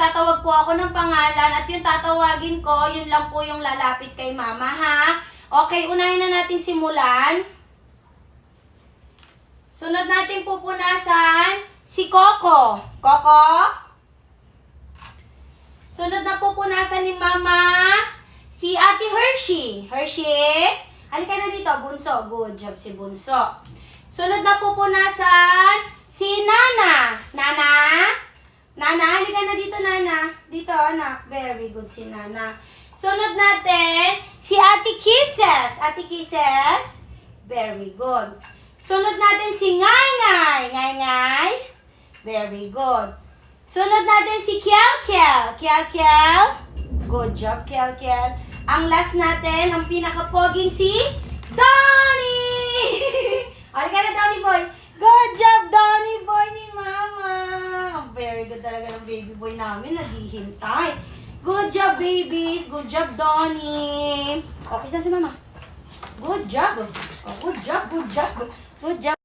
magtatawag po ako ng pangalan at yung tatawagin ko, yun lang po yung lalapit kay mama, ha? Okay, unahin na natin simulan. Sunod natin pupunasan si Coco. Coco? Sunod na pupunasan ni mama si Ate Hershey. Hershey? Halika na dito, Bunso. Good job si Bunso. Sunod na pupunasan si Nana. Nana? Nana, halika na dito, Nana. Dito, anak. Very good si Nana. Sunod natin, si Ate Kisses. Ate Kisses? Very good. Sunod natin si Ngay Ngay. Ngay Ngay? Very good. Sunod natin si Kiel Kiel. Kiel Kiel? Good job, Kiel Kiel. Ang last natin, ang pinaka-poging si Donnie! Halika na, Donnie boy. Good job, Donnie boy ni Mama. Very good talaga ng baby boy namin. Naghihintay. Good job, babies. Good job, Donnie. Okay, saan si Mama? Good job. Oh, good job, good job. Good job.